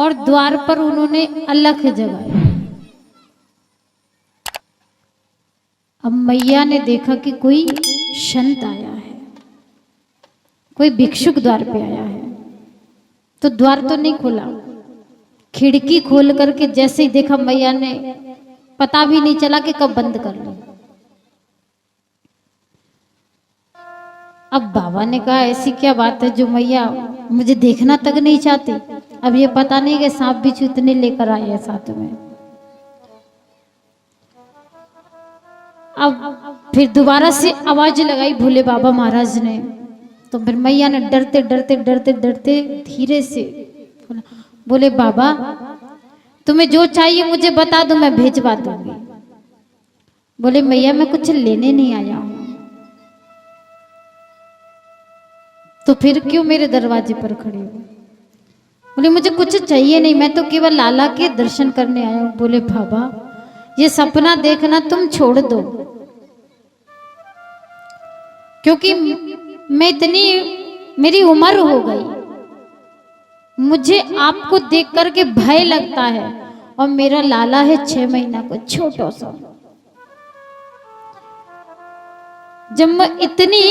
और द्वार पर उन्होंने अलख जगाया। अब मैया ने देखा कि कोई संत आया है, कोई भिक्षुक द्वार पे आया है, तो द्वार तो नहीं खोला, खिड़की खोल करके जैसे ही देखा मैया ने, पता भी नहीं चला कि कब बंद कर ली। अब बाबा ने कहा ऐसी क्या बात है जो मैया मुझे देखना तक नहीं चाहती। अब ये पता नहीं कि सांप बिच्छू इतने लेकर आए हैं साथ में। अब फिर दोबारा से आवाज लगाई भोले बाबा महाराज ने, तो फिर मैया ने डरते डरते डरते डरते धीरे से बोले बाबा तुम्हें जो चाहिए मुझे बता दो, मैं भेजवा दूंगी। बोले मैया मैं कुछ लेने नहीं आया हूं, तो फिर क्यों मेरे दरवाजे पर खड़े हो? बोले मुझे कुछ चाहिए नहीं, मैं तो केवल लाला के दर्शन करने आया हूं। बोले बाबा ये सपना देखना तुम छोड़ दो, क्योंकि मैं इतनी, मेरी उम्र हो गई, मुझे आपको देख करके भय लगता है, और मेरा लाला है 6 महीना को छोटा सा। जब मैं इतनी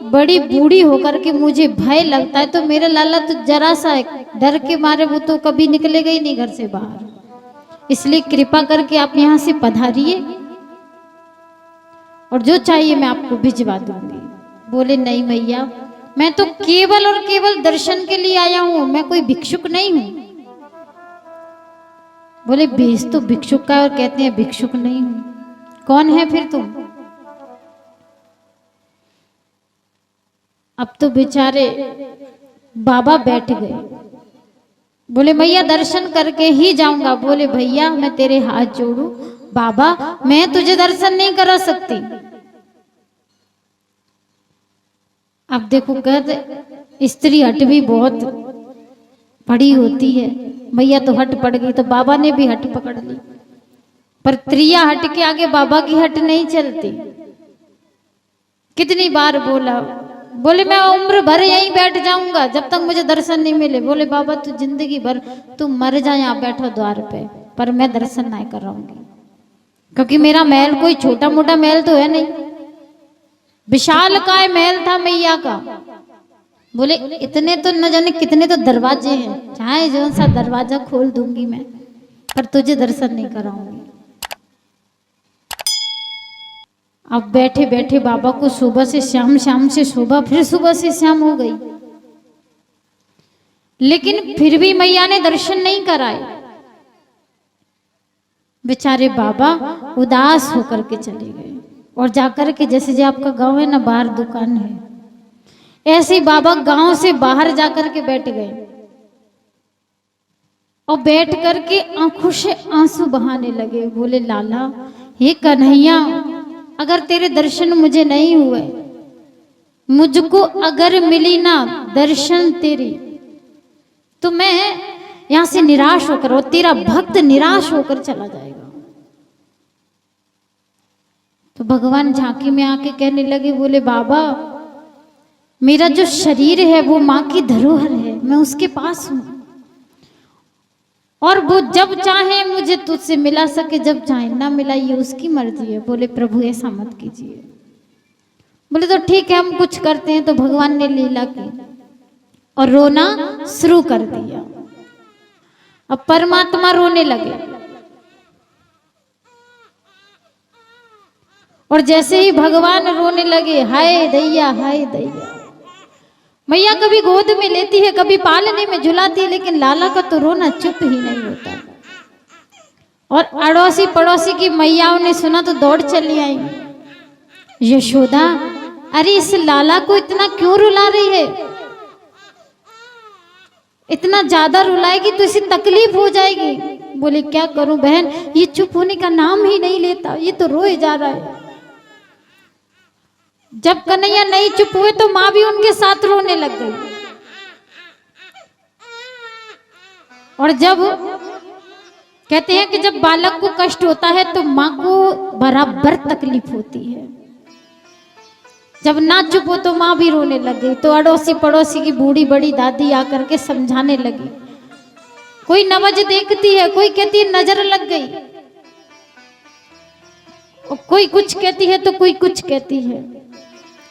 बड़ी बूढ़ी होकर के मुझे भय लगता है, तो मेरा लाला तो जरा सा डर के मारे वो तो कभी निकलेगा ही नहीं घर से बाहर। इसलिए कृपा करके आप यहाँ से पधारिए और जो चाहिए मैं आपको भिजवा दूंगी। बोले नहीं मैया मैं तो केवल और केवल दर्शन के लिए आया हूं, मैं कोई भिक्षुक नहीं हूं। बोले भेष तो भिक्षुक का, और कहते हैं भिक्षुक नहीं हूं, कौन है फिर तुम? अब तो बेचारे बाबा बैठ गए। बोले मैया दर्शन करके ही जाऊंगा। बोले भैया मैं तेरे हाथ जोड़ू, बाबा मैं तुझे दर्शन नहीं करा सकती। अब देखो कहते स्त्री हट भी बहुत बड़ी होती है, मैया तो हट पड़ गई, तो बाबा ने भी हट पकड़ ली। पर त्रिया हट के आगे बाबा की हट नहीं चलती। कितनी बार बोला, बोले मैं उम्र भर यहीं बैठ जाऊंगा जब तक मुझे दर्शन नहीं मिले। बोले बाबा तू जिंदगी भर तू मर जा यहाँ बैठो द्वार पे, पर मैं दर्शन नहीं कराऊंगी, क्योंकि मेरा महल कोई छोटा मोटा महल तो है नहीं, विशाल काय महल था मैया का। बोले इतने तो न जाने कितने तो दरवाजे हैं, चाहे जो सा दरवाजा खोल दूंगी मैं, पर तुझे दर्शन नहीं कराऊंगी। अब बैठे बैठे बाबा को सुबह से शाम, शाम से सुबह, फिर सुबह से शाम हो गई, लेकिन फिर भी मैया ने दर्शन नहीं कराए। बेचारे बाबा उदास होकर के चले गए, और जाकर के जैसे जो आपका गांव है ना, बाहर दुकान है, ऐसे ही बाबा गांव से बाहर जाकर के बैठ गए, और बैठ करके आंखों से आंसू बहाने लगे। बोले लाला हे कन्हैया अगर तेरे दर्शन मुझे नहीं हुए, मुझको अगर मिली ना दर्शन तेरी, तो मैं यहां से निराश होकर, और तेरा भक्त निराश होकर चला जाएगा। तो भगवान झांकी में आके कहने लगे, बोले बाबा मेरा जो शरीर है वो माँ की धरोहर है, मैं उसके पास हूं, और वो जब चाहे मुझे तुझसे मिला सके, जब चाहे ना मिला, ये उसकी मर्जी है। बोले प्रभु ऐसा मत कीजिए। बोले तो ठीक है हम कुछ करते हैं। तो भगवान ने लीला की और रोना शुरू कर दिया। अब परमात्मा रोने लगे, और जैसे ही भगवान रोने लगे, हाय दैया हाय दैया। मैया कभी गोद में लेती है, कभी पालने में झुलाती है, लेकिन लाला का तो रोना चुप ही नहीं होता। और अड़ोसी पड़ोसी की मैयाओं ने सुना तो दौड़ चली आई। यशोदा अरे इस लाला को इतना क्यों रुला रही है, इतना ज्यादा रुलाएगी तो इसे तकलीफ हो जाएगी। बोले क्या करूं बहन, ये चुप होने का नाम ही नहीं लेता, ये तो रोए जा रहा है। जब कन्हैया नहीं चुप हुए तो माँ भी उनके साथ रोने लग गई। और जब कहते हैं कि जब बालक को कष्ट होता है तो माँ को बराबर तकलीफ होती है। जब ना चुप हो तो माँ भी रोने लग गई। तो अड़ोसी पड़ोसी की बूढ़ी बड़ी दादी आकर के समझाने लगी। कोई नवज देखती है, कोई कहती है नजर लग गई, और कोई कुछ कहती है तो कोई कुछ कहती है,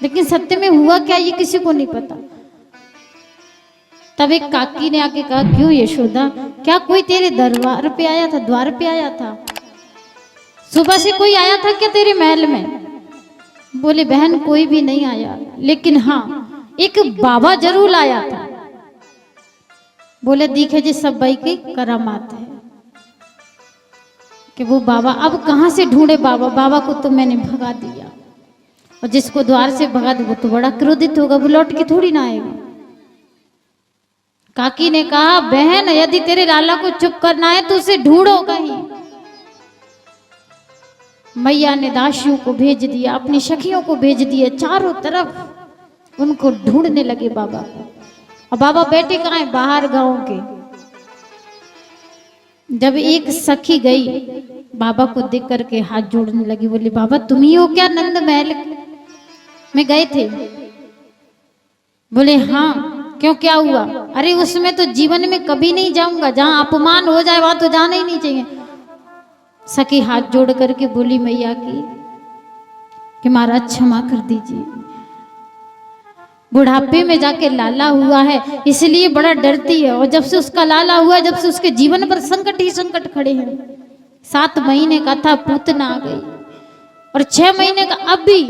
लेकिन सत्य में हुआ क्या ये किसी को नहीं पता। तब एक काकी ने आके कहा, क्यों यशोदा, क्या कोई तेरे दरबार पे आया था, द्वार पे आया था? सुबह से कोई आया था क्या तेरे महल में? बोले बहन कोई भी नहीं आया, लेकिन हाँ एक बाबा जरूर आया था। बोले दिखे जी सब भाई की करामात है कि वो बाबा, अब कहां से ढूंढे बाबा? बाबा को तो मैंने भगा दिया, और जिसको द्वार से भगा दे वो तो बड़ा क्रोधित होगा, वो लौट के थोड़ी ना आएगा। काकी ने कहा, बहन यदि तेरे लाला को चुप करना है तो उसे ढूंढो कहीं। मैया ने दासियों को भेज दिया, अपनी सखियों को भेज दिया, चारों तरफ उनको ढूंढने लगे बाबा को। और बाबा बैठे कहाँ है? बाहर गांव के। जब एक सखी गई बाबा को देख करके हाथ जोड़ने लगी, बोली बाबा तुम ही हो क्या नंद महल में गए थे? बोले हाँ, क्यों क्या हुआ? अरे उसमें तो जीवन में कभी नहीं जाऊंगा, जहां अपमान हो जाए वहां तो जाना ही नहीं चाहिए। सखी हाथ जोड़ करके बोली मैया की कि महाराज क्षमा कर दीजिए, बुढ़ापे में जाके लाला हुआ है इसलिए बड़ा डरती है, और जब से उसका लाला हुआ, जब से उसके जीवन पर संकट ही संकट खड़े हैं। 7 महीने का था पूतना आ गई, और 6 महीने का अब भी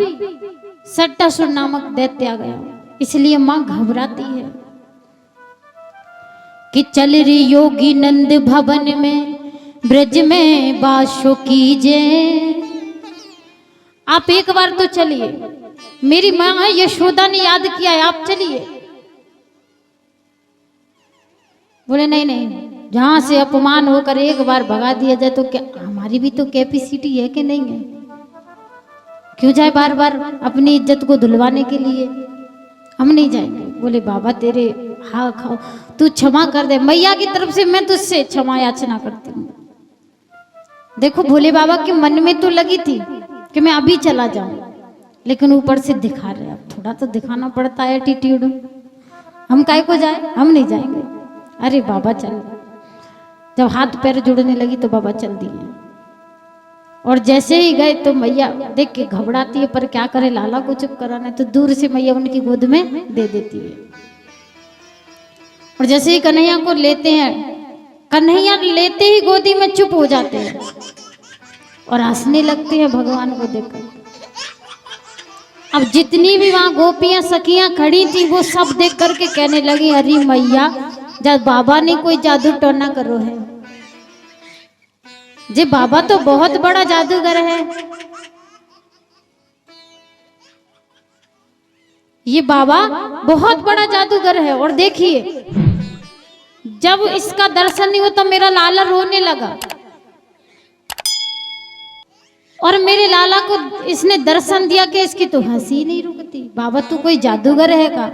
सट्टासुर नामक दैत्य आ गया, इसलिए मां घबराती है कि चल रही योगी नंद भवन में ब्रज में बाशो कीजे। आप एक बार तो चलिए, मेरी मां यशोदा ने याद किया है, आप चलिए। बोले नहीं नहीं, जहां से अपमान होकर एक बार भगा दिया जाए तो क्या हमारी भी तो कैपेसिटी है कि नहीं है? क्यों जाए बार बार अपनी इज्जत को धुलवाने के लिए? हम नहीं जाएंगे। बोले बाबा तेरे हाँ खाओ, तू क्षमा कर दे, मैया की तरफ से मैं तुझसे क्षमा याचना करती हूँ। देखो भोले बाबा के मन में तो लगी थी कि मैं अभी चला जाऊं, लेकिन ऊपर से दिखा रहे, अब थोड़ा तो दिखाना पड़ता है एटीट्यूड। हम काहे को जाए, हम नहीं जाएंगे। अरे बाबा चल। जब हाथ पैर जुड़ने लगी तो बाबा चल दिए, और जैसे ही गए तो मैया देख के घबराती है, पर क्या करे, लाला को चुप कराना है, तो दूर से मैया उनकी गोद में दे देती है। और जैसे ही कन्हैया को लेते हैं, कन्हैया लेते ही गोदी में चुप हो जाते हैं और हंसने लगते हैं भगवान को देखकर। अब जितनी भी वहां गोपियां सखियां खड़ी थी वो सब देख करके कहने लगी, अरे मैया जब बाबा ने कोई जादू टोना करो है, जे बाबा तो बहुत बड़ा जादूगर है, ये बाबा बहुत बड़ा जादूगर है। और देखिए जब इसका दर्शन नहीं होता मेरा लाला रोने लगा, और मेरे लाला को इसने दर्शन दिया कि इसकी तो हंसी नहीं रुकती। बाबा तू कोई जादूगर है का?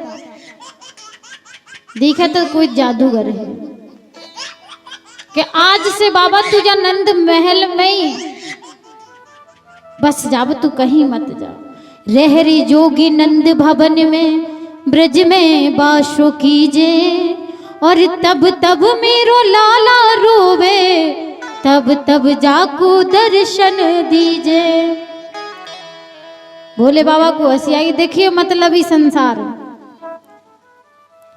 देखा तो कोई जादूगर है कि आज से बाबा तुझा नंद महल में ही बस जा, तू कहीं मत जा। रहरी जोगी नंद भवन में ब्रज में बाशो कीजे, और तब तब मेरो लाला रोवे, तब तब जाको दर्शन दीजे। भोले बाबा को हंसी आई। देखिए मतलब ही संसार।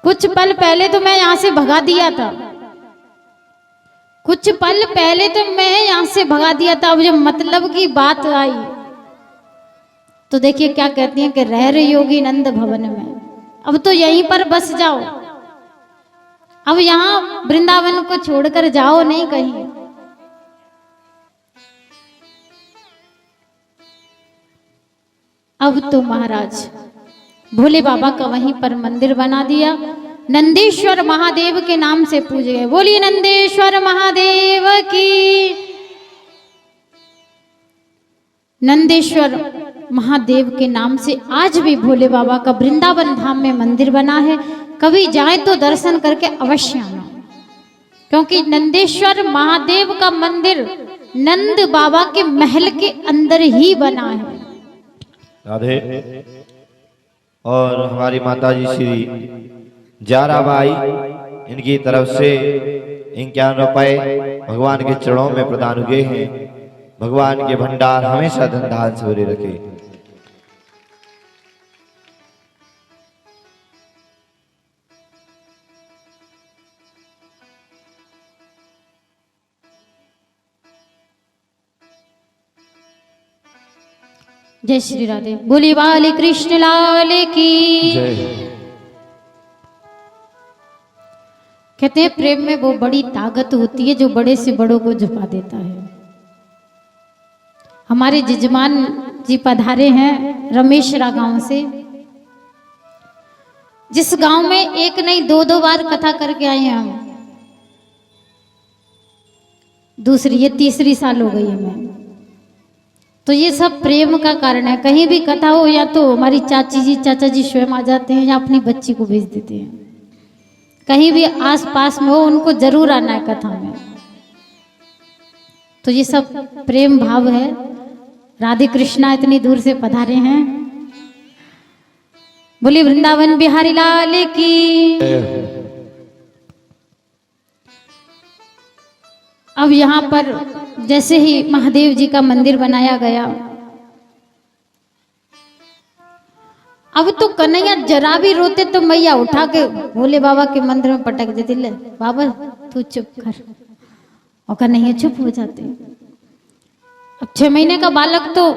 कुछ पल पहले तो मैं यहां से भगा दिया था, कुछ पल पहले तो मैं यहां से भगा दिया था, अब जब मतलब की बात आई तो देखिए क्या कहती हैं कि रह रहे योगी नंद भवन में, अब तो यहीं पर बस जाओ, अब यहां वृंदावन को छोड़कर जाओ नहीं कहीं। अब तो महाराज भोले बाबा का वहीं पर मंदिर बना दिया, नंदेश्वर महादेव के नाम से पूजे गए। बोलिए नंदेश्वर महादेव की। नंदेश्वर महादेव के नाम से आज भी भोले बाबा का वृंदावन धाम में मंदिर बना है। कभी जाए तो दर्शन करके अवश्य आना, क्योंकि नंदेश्वर महादेव का मंदिर नंद बाबा के महल के अंदर ही बना है। राधे। और हमारी माताजी श्री जाराबाई, इनकी तरफ से ₹51 भगवान के चरणों में प्रदान हुए हैं। भगवान के भंडार हमेशा धन धान से भरे रखे। जय श्री राधे। बोली बाली कृष्ण लाल की जय। कहते हैं प्रेम में वो बड़ी ताकत होती है जो बड़े से बड़ों को झुका देता है। हमारे जजमान जी पधारे हैं रमेशरा गांव से, जिस गांव में एक नहीं दो बार कथा करके आए हैं हम। दूसरी ये तीसरी साल हो गई हमें। तो ये सब प्रेम का कारण है। कहीं भी कथा हो या तो हमारी चाची जी चाचा जी स्वयं आ जाते हैं या अपनी बच्ची को भेज देते हैं। कहीं भी आस पास में हो उनको जरूर आना है कथा में। तो ये सब प्रेम भाव है। राधे कृष्णा इतनी दूर से पधारे हैं। बोली वृंदावन बिहारी लाल की। अब यहाँ पर जैसे ही महादेव जी का मंदिर बनाया गया, अब तो कन्हैया जरा भी रोते तो मैया उठा के भोले बाबा के मंदिर में पटक देती, ले बाबा तू चुप कर, और कन्हैया चुप हो जाते। अब 6 महीने का बालक तो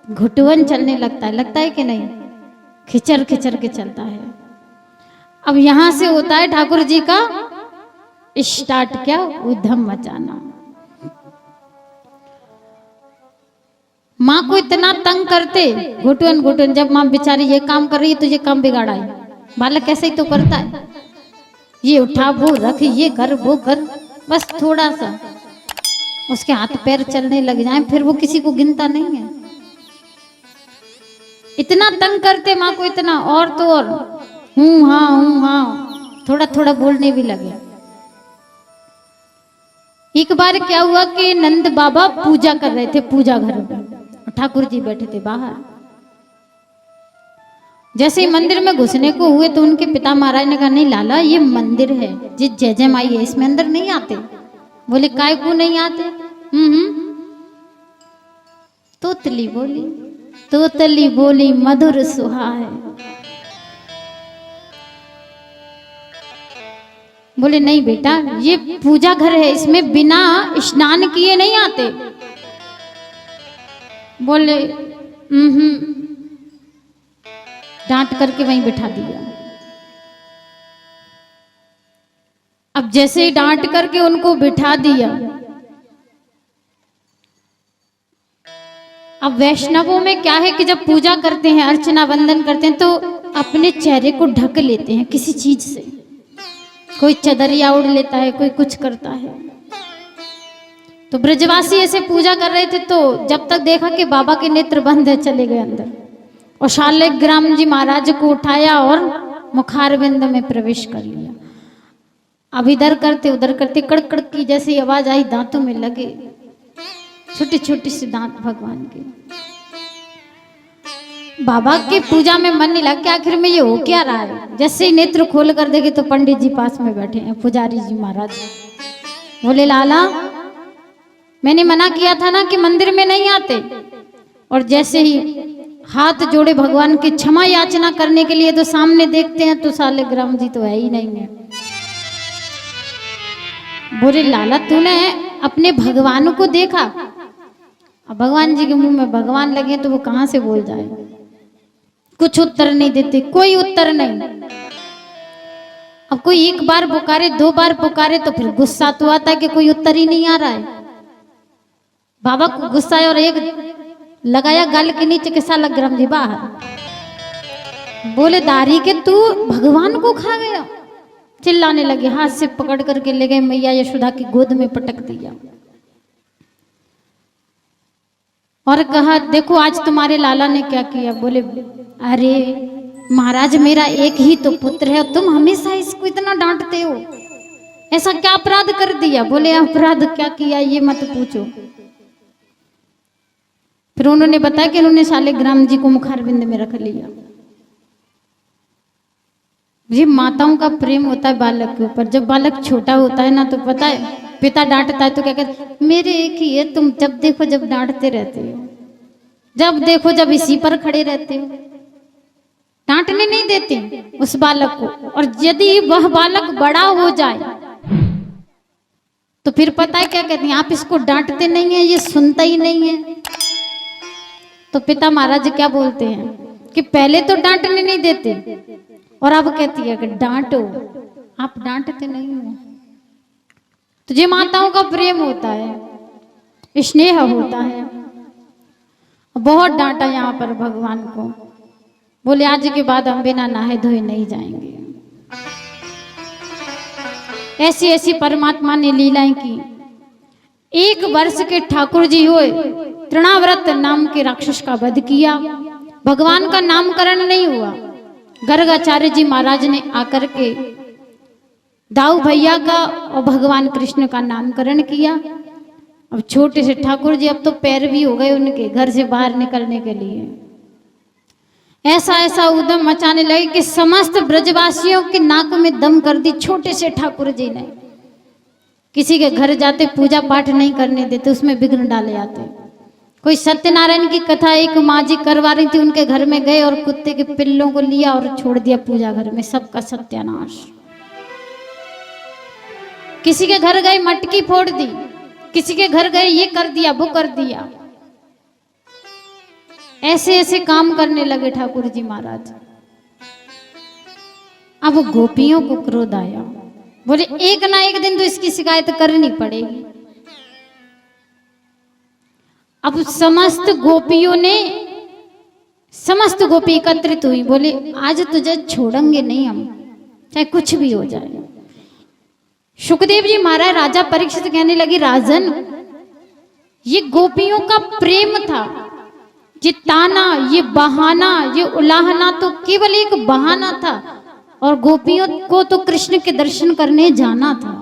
घुटवन चलने लगता है कि नहीं, खिचर खिचर के चलता है। अब यहां से होता है ठाकुर जी का स्टार्ट, क्या उधम मचाना। माँ को इतना तंग करते घुटवन घुटवन, जब माँ बेचारी ये काम कर रही है तो ये काम बिगाड़ा है। बालक ऐसे ही तो करता है, ये उठा वो रख, ये कर वो कर, बस थोड़ा सा उसके हाथ पैर चलने लग जाए फिर वो किसी को गिनता नहीं है। इतना तंग करते माँ को इतना, और तो और हूँ हाँ थोड़ा थोड़ा बोलने भी लगे। एक बार क्या हुआ कि नंद बाबा पूजा कर रहे थे पूजा घर में, ठाकुर जी बैठे थे बाहर। जैसे ही मंदिर में घुसने को हुए तो उनके पिता महाराज ने कहा, नहीं लाला ये मंदिर है, जी जय जय माई है, इसमें अंदर नहीं आते। बोले काय को नहीं आते? तोतली बोली मधुर सुहाए। बोले नहीं बेटा ये पूजा घर है, इसमें बिना स्नान किए नहीं आते। बोले डांट करके वहीं बिठा दिया। अब जैसे ही डांट करके उनको बिठा दिया, अब वैष्णवों में क्या है कि जब पूजा करते हैं अर्चना वंदन करते हैं तो अपने चेहरे को ढक लेते हैं किसी चीज से। कोई चदरिया उड़ लेता है, कोई कुछ करता है। तो ब्रजवासी ऐसे पूजा कर रहे थे तो जब तक देखा कि बाबा के नेत्र बंद है, चले गए अंदर और शालिग्राम जी महाराज को उठाया और मुखारविंद में प्रवेश कर लिया। अब इधर करते उधर करते कड़कड़ की जैसी आवाज आई, दांतों में लगे छोटे छोटे से दांत भगवान के। बाबा की पूजा में मन नहीं लगा कि आखिर में ये हो क्या रहा है। जैसे ही नेत्र खोल कर देखे तो पंडित जी पास में बैठे हैं, पुजारी जी महाराज। बोले लाला मैंने मना किया था ना कि मंदिर में नहीं आते। और जैसे ही हाथ जोड़े भगवान की क्षमा याचना करने के लिए तो सामने देखते हैं तो शालिग्राम जी तो है ही नहीं है। बोले लाला तूने अपने भगवान को देखा? अब भगवान जी के मुंह में भगवान लगे तो वो कहां से बोल जाए। कुछ उत्तर नहीं देते, कोई उत्तर नहीं। अब कोई एक बार पुकारे 2 बार पुकारे तो फिर गुस्सा तो आता है कि कोई उत्तर ही नहीं आ रहा है। बाबा को गुस्सा है और एक लगाया गाल के नीचे के शालिग्राम जी बाहर। बोले दारी के तू भगवान को खा गया। चिल्लाने लगे, हाथ से पकड़ करके ले गए मैया यशोदा की गोद में पटक दिया और कहा देखो आज तुम्हारे लाला ने क्या किया। बोले अरे महाराज मेरा एक ही तो पुत्र है, तुम हमेशा इसको इतना डांटते हो, ऐसा क्या अपराध कर दिया? बोले अपराध क्या किया ये मत पूछो। फिर उन्होंने बताया कि उन्होंने शालिग्राम जी को मुखारविंद में रख लिया। ये माताओं का प्रेम होता है बालक के ऊपर। जब बालक छोटा होता है ना तो पता है पिता डांटता है तो क्या कहते, मेरे एक ही है, तुम जब देखो जब डांटते रहते हो, जब देखो जब इसी पर खड़े रहते हो, डांटने नहीं देते उस बालक को। और यदि वह बालक बड़ा हो जाए तो फिर पता है क्या कहते हैं, आप इसको डांटते नहीं है, ये सुनता ही नहीं है। तो पिता महाराज क्या बोलते हैं कि पहले तो डांटने नहीं देते और अब कहती है कि डांटो, आप डांटते नहीं हो। तो ये माताओं का प्रेम होता है, स्नेह होता है। बहुत डांटा यहाँ पर भगवान को, बोले आज के बाद हम बिना नहाए धोए नहीं जाएंगे। ऐसी ऐसी परमात्मा ने लीलाएं की। एक वर्ष के ठाकुर जी हुए, तृणाव्रत नाम के राक्षस का वध किया। भगवान का नामकरण नहीं हुआ, गर्गाचार्य जी महाराज ने आकर के दाऊ भैया का और भगवान कृष्ण का नामकरण किया। अब छोटे से ठाकुर जी अब तो पैर भी हो गए उनके घर से बाहर निकलने के लिए। ऐसा ऐसा उद्यम मचाने लगे कि समस्त ब्रजवासियों के नाक में दम कर दी छोटे से ठाकुर जी ने। किसी के घर जाते पूजा पाठ नहीं करने देते, उसमें विघ्न डाले जाते। कोई सत्यनारायण की कथा एक माँ जी करवा रही थी, उनके घर में गए और कुत्ते के पिल्लों को लिया और छोड़ दिया पूजा घर में, सबका सत्यानाश। किसी के घर गए मटकी फोड़ दी, किसी के घर गए ये कर दिया वो कर दिया। ऐसे ऐसे काम करने लगे ठाकुर जी महाराज। अब गोपियों को क्रोध आया, बोले एक ना एक दिन तो इसकी शिकायत करनी पड़ेगी। अब समस्त गोपी एकत्रित हुई, बोले आज तुझे छोड़ेंगे नहीं हम, चाहे कुछ भी हो जाए। सुखदेव जी महाराज राजा परीक्षित कहने लगे, राजन ये गोपियों का प्रेम था, ये ताना, ये बहाना, ये उलाहना तो केवल एक बहाना था, और गोपियों को तो कृष्ण के दर्शन करने जाना था।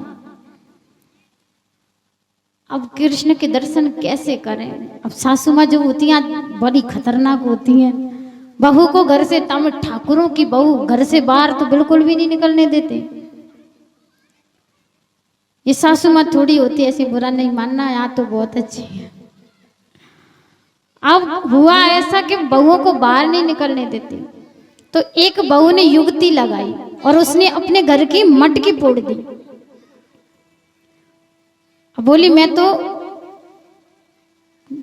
अब कृष्ण के दर्शन कैसे करें? अब सासू माँ जो होती हैं बड़ी खतरनाक होती हैं। बहू को घर से, तम ठाकुरों की बहू घर से बाहर तो बिल्कुल भी नहीं निकलने देते। ये सासू माँ थोड़ी होती है, ऐसे बुरा नहीं मानना, यहाँ तो बहुत अच्छी है। अब हुआ ऐसा कि बहुओं को बाहर नहीं निकलने देते, तो एक बहू ने युक्ति लगाई और उसने अपने घर की मटकी फोड़ दी। बोली मैं तो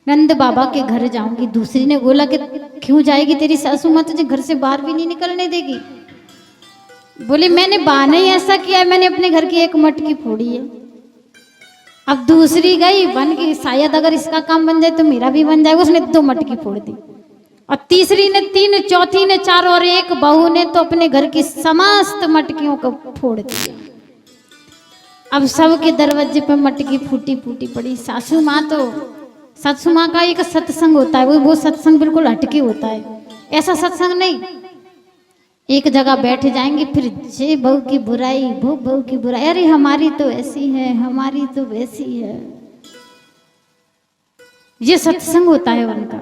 नंद बाबा के घर जाऊंगी। दूसरी ने बोला कि क्यों जाएगी, तेरी सासू माँ तुझे घर से बाहर भी नहीं निकलने देगी। बोले मैंने बहाना ही ऐसा किया है, मैंने अपने घर की एक मटकी फोड़ी है। अब दूसरी गई बन गई, शायद अगर इसका काम बन जाए तो मेरा भी बन जाएगा। उसने 2 मटकी फोड़ दी, और तीसरी ने 3, चौथी ने 4, और एक बहू ने तो अपने घर की समस्त मटकियों को फोड़ दिया। अब सबके दरवाजे पे मटकी फूटी फूटी पड़ी। सासू माँ का एक सत्संग होता है, वो सत्संग बिल्कुल हटके होता है। ऐसा सत्संग नहीं, एक जगह बैठ जाएंगे, फिर ये बहू की बुराई, वो बहू की बुराई, अरे हमारी तो ऐसी है, हमारी तो वैसी है। ये सत्संग होता है उनका।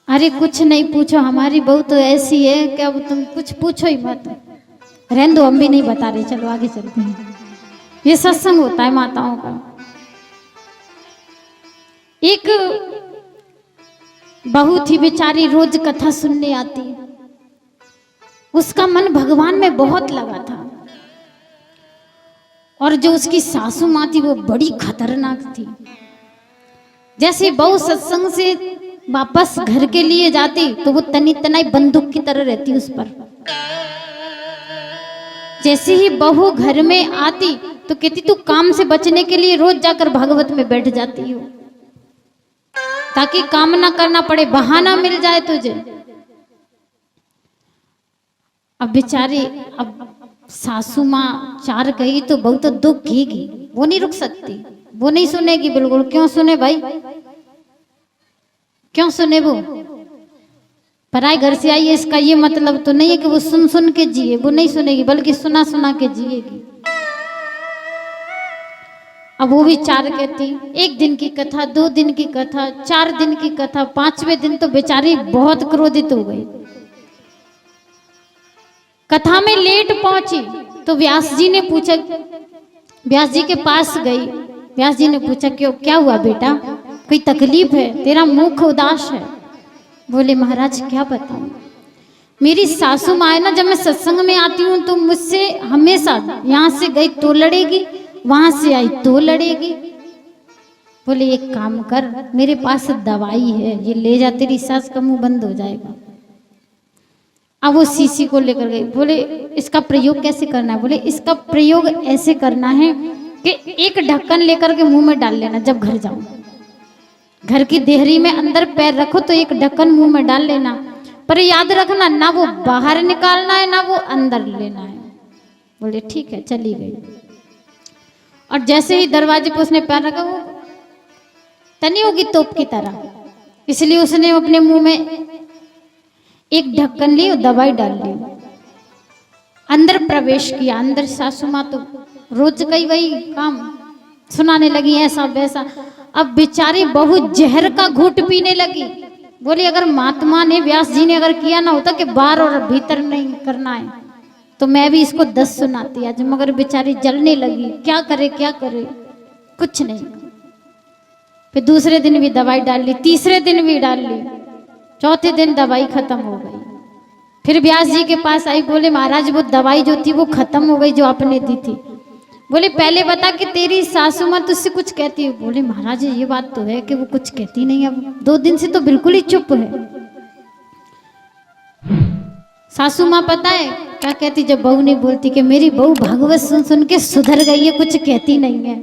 अरे कुछ नहीं पूछो, हमारी बहू तो ऐसी है कि अब तुम कुछ पूछो ही मत, रहने दो, हम भी नहीं बता रहे, चलो आगे चलते हैं। ये सत्संग होता है माताओं का। एक बहू थी बेचारी, रोज कथा सुनने आती, उसका मन भगवान में बहुत लगा था। और जो उसकी सासू माँ थी वो बड़ी खतरनाक थी। जैसे बहू सत्संग से वापस घर के लिए जाती तो वो तनी तनाई बंदूक की तरह रहती उस पर। जैसे ही बहू घर में आती तो कहती तू काम से बचने के लिए रोज जाकर भागवत में बैठ जाती हो, ताकि काम ना करना पड़े, बहाना मिल जाए तुझे। अब बेचारी, अब सासू माँ 4 गई तो बहू तो दुख घेगी, वो नहीं रुक सकती, वो नहीं सुनेगी बिल्कुल। क्यों सुने भाई, क्यों सुने? वो पराए घर से आई है, इसका ये मतलब तो नहीं है कि वो सुन सुन के जिए, वो नहीं सुनेगी, बल्कि सुना सुना के जिएगी। अब वो भी 4 कहती, 1 दिन की कथा, 2 दिन की कथा, 4 दिन की कथा, 5वें दिन तो बेचारी बहुत क्रोधित हो गई। कथा में लेट पहुंची तो व्यास जी ने पूछा, व्यास जी के पास गई। व्यास जी ने पूछा क्यों, क्या हुआ बेटा, कोई तकलीफ है, तेरा मुख उदास है। बोले महाराज क्या बताऊं, मेरी सासू माँ है ना, जब मैं सत्संग में आती हूँ तो मुझसे हमेशा यहाँ से गई तो लड़ेगी, वहां से आई तो लड़ेगी। बोले एक काम कर, मेरे पास दवाई है, ये ले जा, तेरी सास का मुंह बंद हो जाएगा। अब वो शीशी को लेकर गई। बोले इसका प्रयोग कैसे करना है? बोले इसका प्रयोग ऐसे करना है कि एक ढक्कन लेकर के मुंह में डाल लेना, जब घर जाओ, घर की देहरी में अंदर पैर रखो तो एक ढक्कन मुंह में डाल लेना, पर याद रखना ना वो बाहर निकालना है ना वो अंदर लेना है। बोले ठीक है, चली गई। और जैसे ही दरवाजे पर उसने पैर रखा, वो तनी होगी तोप की तरह, इसलिए उसने अपने मुंह में एक ढक्कन ली और दवाई डाल ली, अंदर प्रवेश किया। अंदर सासू माँ तो रोज कई वही काम सुनाने लगी, ऐसा वैसा। अब बेचारी बहू जहर का घूंट पीने लगी। बोली अगर महात्मा ने, व्यास जी ने अगर किया ना होता कि बाहर और भीतर नहीं करना है, तो मैं भी इसको 10 सुनाती आज, मगर बेचारी जलने लगी। क्या करे क्या करे, कुछ नहीं। फिर दूसरे दिन भी दवाई डाल ली, तीसरे दिन भी डाल ली, चौथे दिन दवाई खत्म हो गई। फिर व्यास जी के पास आई। बोले महाराज वो दवाई जो थी वो खत्म हो गई जो आपने दी थी। बोले पहले बता कि तेरी सासू माँ तुझसे कुछ कहती है? बोले महाराज ये बात तो है कि वो कुछ कहती नहीं, अब 2 दिन से तो बिल्कुल ही चुप है। सासू माँ पता है क्या कहती जब बहू नहीं बोलती? कि मेरी बहू भागवत सुन सुन के सुधर गई है, कुछ कहती नहीं है।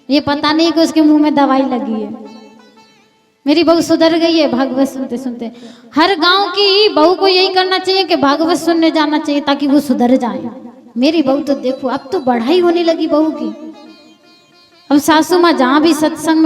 ये पता नहीं कि उसके मुंह में दवाई लगी है। मेरी बहू सुधर गई है भागवत सुनते सुनते। हर गांव की बहू को यही करना चाहिए कि भागवत सुनने जाना चाहिए ताकि वो सुधर जाए। मेरी बहू तो देखो अब तो बढ़ाई होने लगी बहू की। अब सासू माँ जहां भी सत्संग में